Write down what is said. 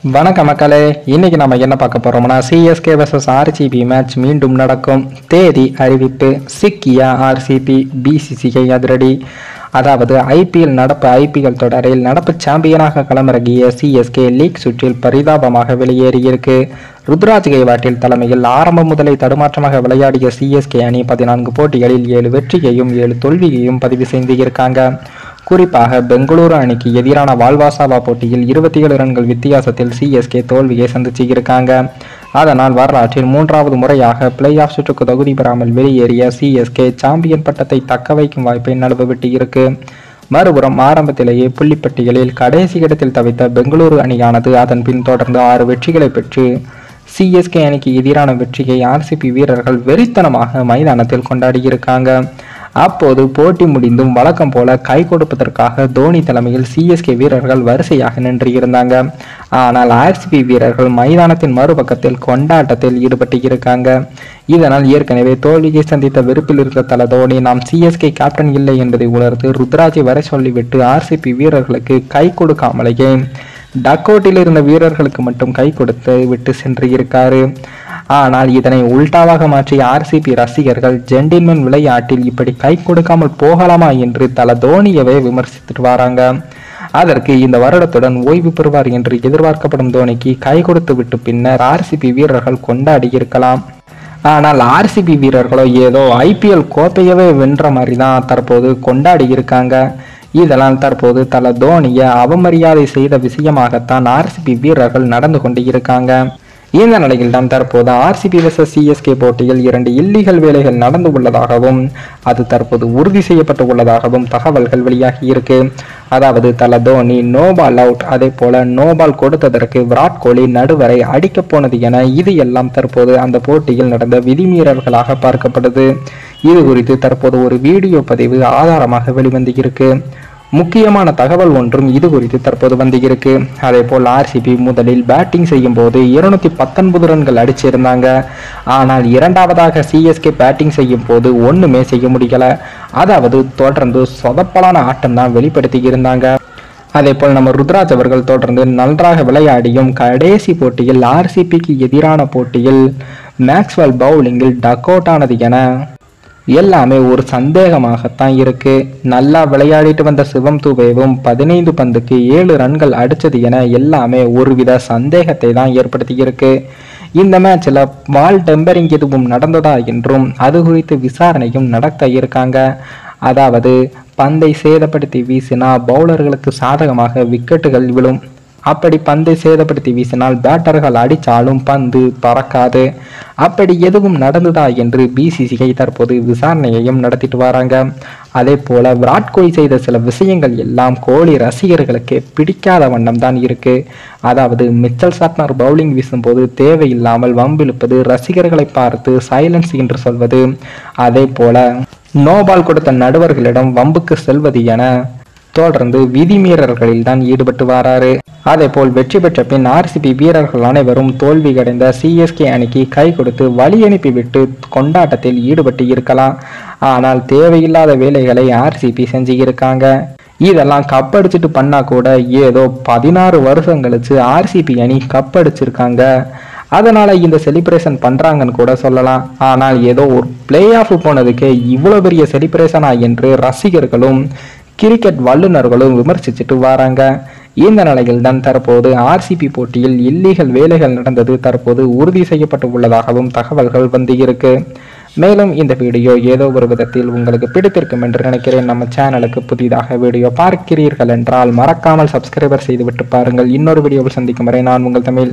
வணக்க மக்களே, இன்னைக்கு நம்ம என்ன பார்க்க போறோம்னா சிஎஸ்கே vs ஆர்சிபி மேட்ச் மீண்டும் நடக்கும். தேதி அறிவிப்பு. சிக்கிய ஆர்சிபி, பிசிசிஐ அதிரடி. அதாவது நடப்பு ஐபிஎல் தொடரில் நடப்பு சாம்பியனாக களமிறங்கிய சிஎஸ்கே லீக் சுற்றில் பரிதாபமாக வெளியேறியிருக்கு. ருத்ராஜ் கெய்வாட்டில் தலைமையில் ஆரம்பம் முதலை தடுமாற்றமாக விளையாடிய சிஎஸ்கே அணி 14 போட்டிகளில் 7 வெற்றியையும் 7 தோல்வியையும் பதிவு செய்திருக்காங்க. குறிப்பாக பெங்களூரு அணிக்கு எதிரான வால்வாசாவா போட்டியில் 27 ரன்கள் வித்தியாசத்தில் சிஎஸ்கே தோல்வியை சந்திச்சிருக்காங்க. அதனால் வரலாற்றில் 3வது முறையாக பிளே ஆஃப் சுற்றுக்கு தகுதி பெறாமல் வெளியேறிய சிஎஸ்கே சாம்பியன் பட்டத்தை தக்க வைக்கும் வாய்ப்பை நழுவவிட்டு இருக்கு. மறுபுறம் ஆரம்பத்திலேயே புள்ளிப்பட்டியலில் கடைசி இடத்தில் தவித்த பெங்களூரு அணியானது அதன் பின் தொடர்ந்து 6 வெற்றிகளை பெற்று சிஎஸ்கே அணிக்கு எதிரான வெற்றியை ஆர்சிபி வீரர்கள் வெறித்தனமாக மைதானத்தில் கொண்டாடியிருக்காங்க. அப்போது போட்டி முடிந்தும் வழக்கம் போல கை கொடுப்பதற்காக தோனி தலைமையில் சிஎஸ்கே வீரர்கள் வரிசையாக நின்று இருந்தாங்க. ஆனால் ஆர்சிபி வீரர்கள் மைதானத்தின் மறுபக்கத்தில் கொண்டாட்டத்தில் ஈடுபட்டு இருக்காங்க. இதனால் ஏற்கனவே தோல்வியை சந்தித்த வெறுப்பில் இருந்த தல தோனி நாம் சிஎஸ்கே கேப்டன் இல்லை என்பதை உணர்ந்து ருத்ராஜை வர சொல்லிவிட்டு ஆர்சிபி வீரர்களுக்கு கை கொடுக்காமலேயே டக்கோட்டில் இருந்த வீரர்களுக்கு மட்டும் கை கொடுத்து விட்டு சென்று இருக்காரு. ஆனால் இதனை உல்டாவாக மாற்றிய ஆர்சிபி ரசிகர்கள் ஜென்டில்மேன் விளையாட்டில் இப்படி கை கொடுக்காமல் போகலாமா என்று தல தோனியவே விமர்சித்துட்டு வராங்க. அதற்கு இந்த வருடத்துடன் ஓய்வு பெறுவார் என்று எதிர்பார்க்கப்படும் தோனிக்கு கை கொடுத்து விட்டு பின்னர் ஆர்சிபி வீரர்கள் கொண்டாடி இருக்கலாம். ஆனால் ஆர்சிபி வீரர்களோ ஏதோ ஐபிஎல் கோப்பையவே வென்ற மாதிரி தான் தற்போது கொண்டாடி இருக்காங்க. இதனால் தற்போது தல தோனியை அவமரியாதை செய்த விஷயமாகத்தான் ஆர்சிபி வீரர்கள் நடந்து கொண்டு இருக்காங்க. இந்த நிலையில் தான் தற்போது ஆர்சிபி vs சிஎஸ்கே போட்டியில் 2 இல்லீகல் வேலைகள் நடந்து உள்ளதாகவும் அது தற்போது உறுதி செய்யப்பட்டு உள்ளதாகவும் தகவல்கள் வெளியாகி இருக்கு. அதாவது தல தோனி நோபால் அவுட், அதே போல நோபால் கொடுத்ததற்கு விராட் கோலி நடுவரை அடிக்க போனது என இது எல்லாம் தற்போது அந்த போட்டியில் நடந்த விதிமீறல்களாக பார்க்கப்படுது. இது குறித்து தற்போது ஒரு வீடியோ பதிவு ஆதாரமாக வெளிவந்து இருக்கு. முக்கியமான தகவல் ஒன்றும் இது குறித்து தற்போது வந்து இருக்கு. அதே போல் ஆர்சிபி முதலில் பேட்டிங் செய்யும் போது 219 ரன்கள் அடிச்சிருந்தாங்க. ஆனால் இரண்டாவதாக சிஎஸ்கே பேட்டிங் செய்யும் போது ஒண்ணுமே செய்ய முடியல. அதாவது தொடர்ந்து சொதப்பலான ஆட்டம் தான் வெளிப்படுத்தி இருந்தாங்க. அதே போல் நம்ம ருத்ராஜ் அவர்கள் தொடர்ந்து நன்றாக விளையாடியும் கடைசி போட்டியில் ஆர்சிபிக்கு எதிரான போட்டியில் மேக்ஸ்வெல் பவுலிங்கில் டக் அவுட் ஆனது என எல்லாமே ஒரு சந்தேகமாகத்தான் இருக்கு. நல்லா விளையாடிட்டு வந்த சிவம் துபேவும் 15 பந்துக்கு 7 ரன்கள் அடிச்சது என எல்லாமே ஒருவித சந்தேகத்தை தான் ஏற்படுத்தி இருக்கு. இந்த மேட்ச்ல பால் டெம்பரிங் எதுவும் நடந்ததா என்றும் அது குறித்து விசாரணையும் நடத்த இருக்காங்க. அதாவது பந்தை சேதப்படுத்தி வீசினா பவுலர்களுக்கு சாதகமாக விக்கெட்டுகள் விழும். அப்படி பந்தை சேதப்படுத்தி வீசினால் பேட்டர்கள் அடித்தாலும் பந்து பறக்காது. அப்படி எதுவும் நடந்ததா என்று பிசிசிஐ தற்போது விசாரணையையும் நடத்திட்டு வராங்க. அதே போல விராட் கோலி செய்த சில விஷயங்கள் எல்லாம் கோலி ரசிகர்களுக்கு பிடிக்காத வண்ணம் தான் இருக்கு. அதாவது மிச்சல் சாட்னர் பவுலிங் வீசும்போது தேவையில்லாமல் வம்பிழுப்பது, ரசிகர்களை பார்த்து சைலன்ஸ் என்று சொல்வது, அதே போல நோபால் கொடுத்த நடுவர்களிடம் வம்புக்கு செல்வது என தொடர்ந்து விதிமீறல்களில் தான் ஈடுபட்டு வராரு. அதே போல் வெற்றி பெற்ற பின் ஆர்சிபி வீரர்கள் அனைவரும் தோல்வி அடைந்த சிஎஸ்கே அணிக்கு கை கொடுத்து வழி அனுப்பிவிட்டு கொண்டாட்டத்தில் ஈடுபட்டு இருக்கலாம். ஆனால் தேவையில்லாத வேலைகளை ஆர்சிபி செஞ்சு இருக்காங்க. இதெல்லாம் கப்படிச்சுட்டு பண்ணா கூட ஏதோ 16 வருஷம் கழிச்சு ஆர்சிபி அணி கப்படிச்சிருக்காங்க. அதனால இந்த செலிப்ரேஷன் பண்றாங்கன்னு கூட சொல்லலாம். ஆனால் ஏதோ ஒரு பிளே ஆஃப் போனதுக்கே இவ்வளவு பெரிய செலிப்ரேஷனா என்று ரசிகர்களும் கிரிக்கெட் வல்லுநர்களும் விமர்சிச்சுட்டு வராங்க. இந்த நிலையில் தான் தற்போது ஆர்சிபி போட்டியில் இல்லீகல் வேலைகள் நடந்தது தற்போது உறுதி செய்யப்பட்டு உள்ளதாகவும் தகவல்கள் வந்து இருக்கு. மேலும் இந்த வீடியோ ஏதோ ஒரு விதத்தில் உங்களுக்கு பிடித்திருக்கும் என்று நினைக்கிறேன். நம்ம சேனலுக்கு புதிதாக வீடியோ பார்க்கிறீர்கள் என்றால் மறக்காமல் சப்ஸ்கிரைபர் செய்துவிட்டு பாருங்கள். இன்னொரு வீடியோவில் சந்திக்கும் வரை நான் உங்கள் தமிழ்.